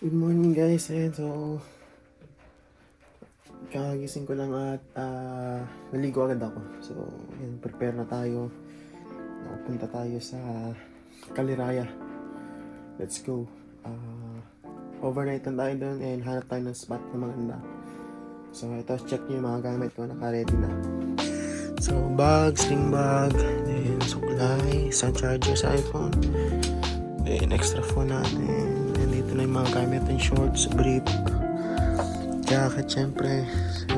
Good morning guys, and so kakagising ko lang at naligo agad ako. So yun, prepare na tayo. Punta tayo sa Kaliraya. Let's go. Overnight lang tayo doon and hanap tayo ng spot na maganda. So ito, check nyo yung mga gamit ko, naka-ready na. So bag, sling bag, then suklay, isang charger sa iPhone, then extra phone natin. Dito na yung mga gamit ng shorts, brief, jacket syempre, so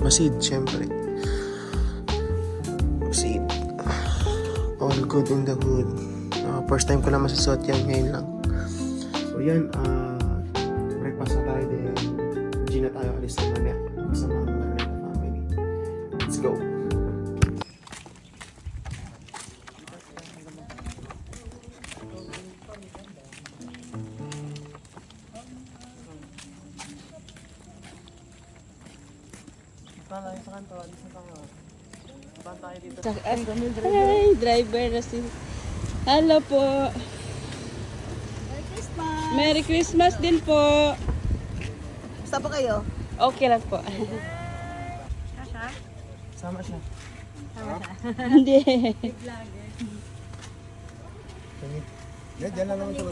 masid syempre, masid, all good in the hood. First time ko na masasuot yan, ngayon lang. So yan, breakfast na tayo, then G na tayo, alis na mamaya sa mga Marineta family. Let's go. Hi, driver na si... Hello po. Merry Christmas! Merry Christmas din po. Basta po kayo? Okay lang po. Sama siya. Hindi. Diyan lang naman sa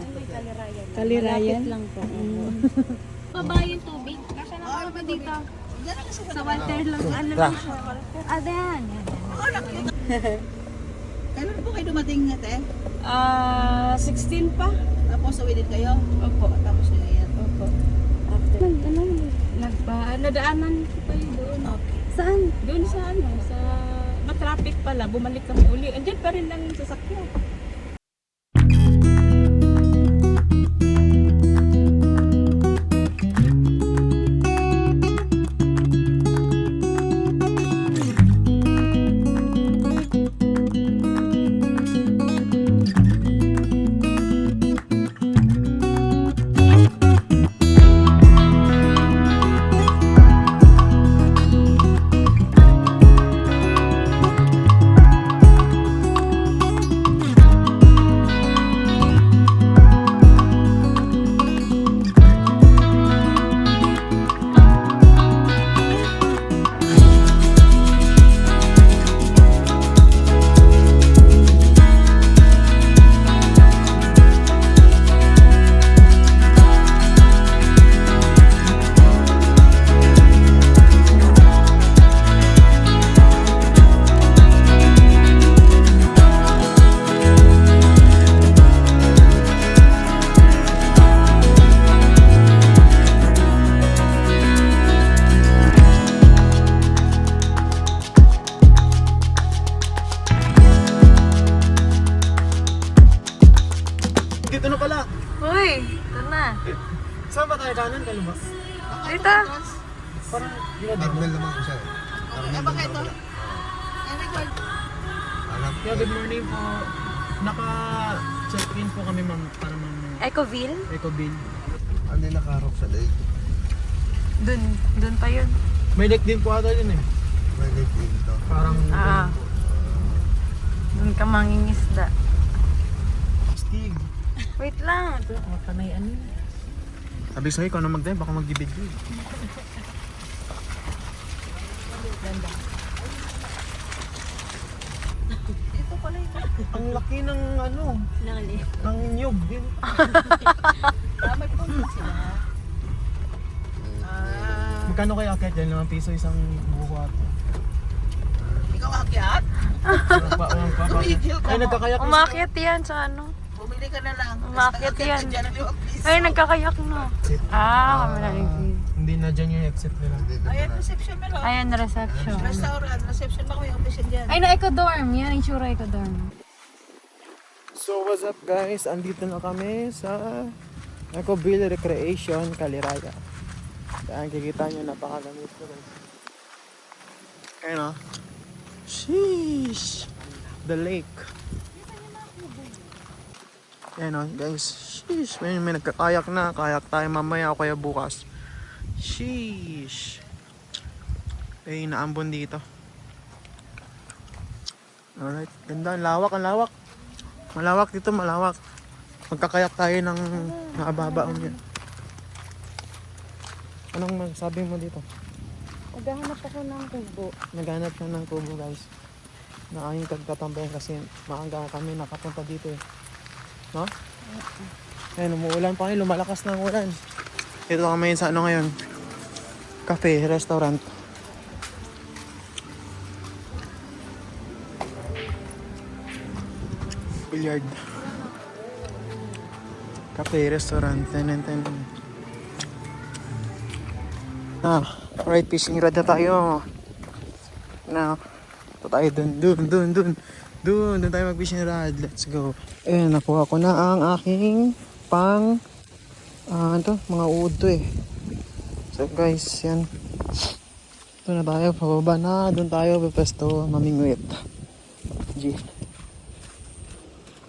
Kalirayan lang po. Baba yung tubig. Kasi nakakaba dito. Sa water lang. Ano lang siya? Ayan. Kailan po kayo dumating ate? 16 pa. Tapos uwi din kayo? Opo. Tapos nyo yan? Opo. Nadaanan ko kayo doon. Okay. Saan? Doon sa sa matraffic pala. Bumalik kami uli. Andiyan pa rin ang sasakyan. Dito na pala. Uy, ito na. Saan ba tayo kanan? Kalubas? Dito. Parang Normal naman ko siya eh. Eh baka ito? record. Yeah, good morning po. Naka-check-in po kami ma'am para ma'am Ecoville? Ecobill. Ano yung nakarok sa lake? Dun pa yun. May deck din po ata yun eh. May lake din to. Parang Dun ka mangingisda. Stig. Wait lang. Ito, mapanay ano yun. Sabi sa'yo, ikaw na mag-dive, baka mag-video. Ito pala ito. Ang laki ng ano, ng nyug. Yun. May pumunta sila. Magkano kayo akit yan? 5 piso isang buko ato. Ikaw akyat? Ay, nagkakayak. Umakyat yan sa ano. Bumili ka na lang. Umakyat yan. Diyan ang 5 piso. Ay, nagkakayak na. Kami na review. Hindi na dyan yung exit nila. Ayan, reception meron. Ayan, reception. Restaurant, reception ba may office dyan? Ay, na Ecodorm. Yan, yung sure Ecodorm. So what's up guys? Andito na kami sa Ecoville Recreation, Kaliraya. Ayan, kikita nyo, napakalamit ko guys. Ayan o. Sheesh! The lake. Ayan o guys. Sheesh! May nagkakayak na. Kayak tayo mamaya o kaya bukas. Sheesh! Ay, naambon dito. Alright, ganda. Ang lawak, ang lawak. Malawak dito, malawak. Magkakayak tayo ng maababaon yan. Anong magsabi mo dito? Maghahanap ako ng kubo. Naghanap ka ng kubo guys. Na aming pagtatambayan kasi maaga kami nakapunta dito eh. No? Ayun, umuulan pa ngayon. Lumalakas na ang ulan. Ito kami sa ano ngayon? Cafe, restaurant. Billiard. Cafe, restaurant. Ten. Right, fishing rod na tayo. Now, ito tayo dun tayo mag-fishing rod. Let's go. Ayun, nakuha ko na ang aking mga uod to eh. So guys, yan. Ito na tayo, pababa na. Doon tayo, pepesto, mamingwit. G.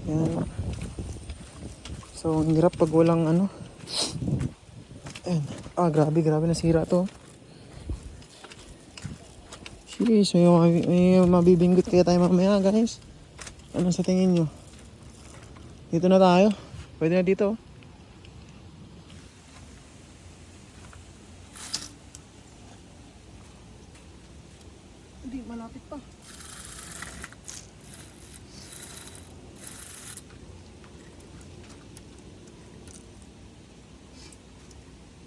Yan. So, ang hirap pag walang ano. Ayan. Grabe nasira to. Jeez, may mabibinggot kaya tayo mamaya guys. Ano sa tingin nyo? Dito na tayo. Pwede na dito. Hindi, malapit pa.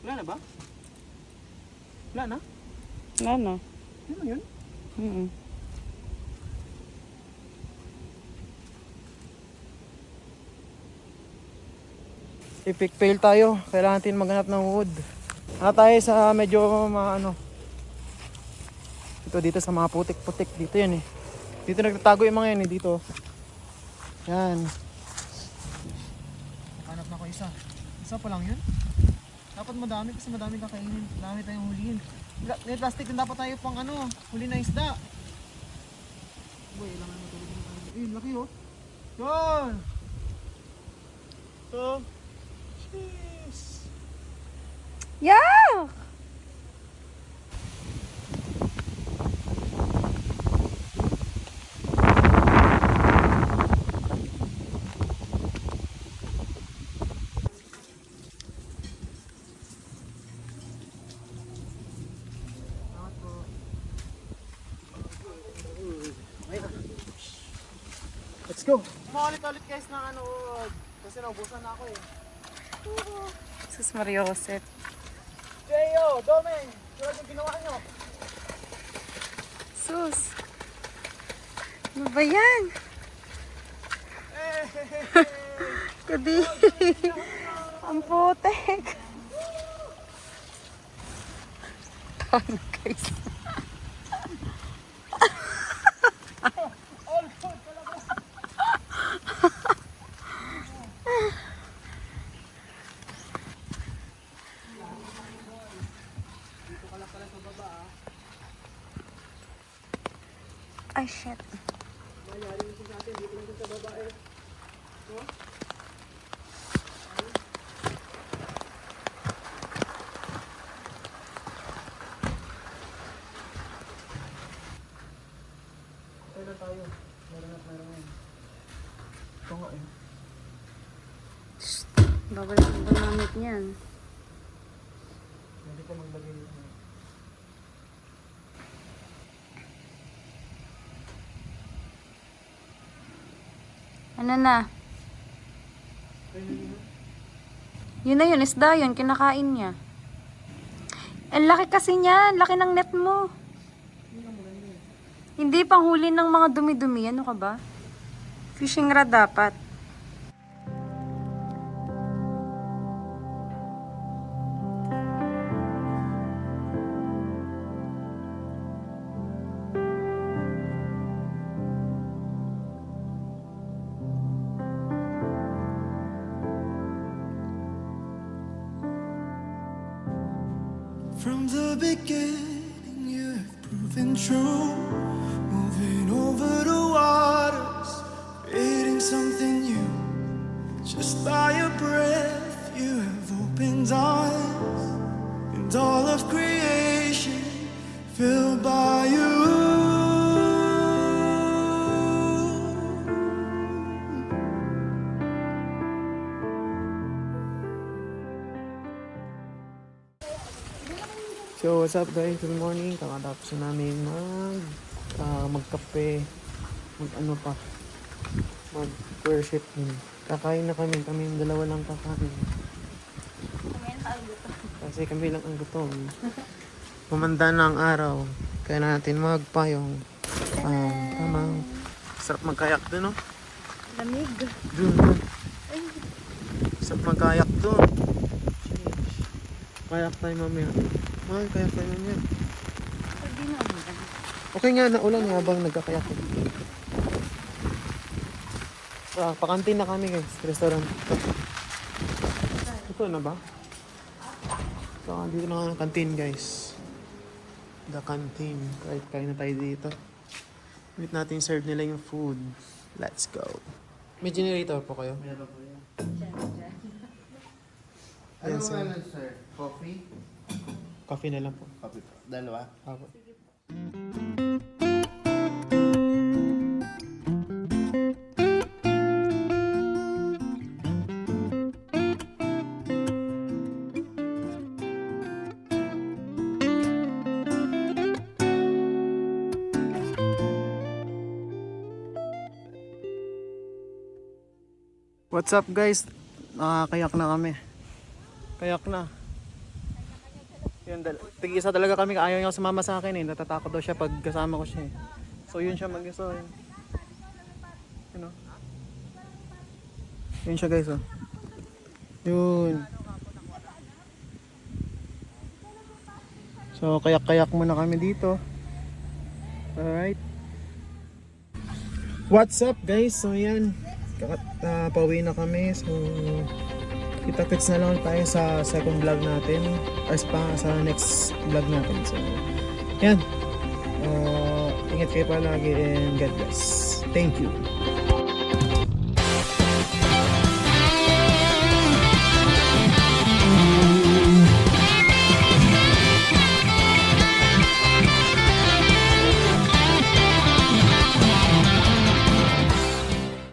Wala na ba? Wala na? Wala na. Ano yun? Epic fail tayo. Kailangan natin maghanap ng wood. Tayo sa medyo dito sa mga putik-putik. Dito yan eh. Dito nagtatago yung mga yan eh. Dito. Yan. Hanap na ko isa. Isa pa lang yun. Dapat madami kasi madami kakainin. Madami tayong hulihin. May plastic din dapat tayo pang huli na isda. Boy, ilangan matulog na tayo. Laki oh. Yun! So, jeez. Yeah! Let's go! Maulit-ulit guys ng kasi naubusan na ako eh. Sus Mario Josep. Jeyo, Domeng, tulad yung ginawa nyo. Sus. Ano ba yan? Kadi. Ang putek. Tano guys. Ay, shit. Kailan tayo? Meron. Ito nga eh. Bawal ang gumamit niyan. Hindi ka maglagay dito. Ano na? Yun na yun, isda yun, kinakain niya. Ang laki kasi niyan, laki ng net mo. Hindi pang huli ng mga dumi-dumi, ano ka ba? Fishing rod dapat. From the beginning, you have proven true. Moving over the waters, creating something new. Just by your breath, you have opened eyes, and all of creation filled by you. So, what's up guys? Good morning. Kakatapos na namin magkape. Mag-worship din. Kakain na kami. Kami yung dalawa lang kakain. Kasi kami lang ang gutom. Pumanda na ang araw. Kaya natin magpayong. Tamang. Sarap magkayak dun, no? Lamig. Dun. Sarap magkayak dun. Kayak tayo mamaya. Kayak tayo mamaya. Hindi na umulan. Okay nga, naulan nga habang nagkakayak. Pakantin na kami guys, restaurant. Ito na ba? So, dito na ang canteen guys. The canteen. Right, kain na tayo dito. Wait natin serve nila yung food. Let's go. May generator po kayo? Meron po yan. Yan, Ano sir. ano sir? Coffee? Coffee na lang po. Coffee po. Dalawa? Apo. What's up guys? Nakakayak na kami. Kayak na. Yun, tig-isa talaga kami. Ayaw niya sumama sa akin eh. Natatakot daw siya pag kasama ko siya eh. So yun siya mag-isa. Yun oh. Yun siya guys oh. Yun. So kayak-kayak muna kami dito. Alright. What's up guys? So yan. Pauwi na kami. So kita-kits na lang tayo sa second vlog natin. Sa next vlog natin. So yan. Ingat kayo palagi and God bless. Thank you.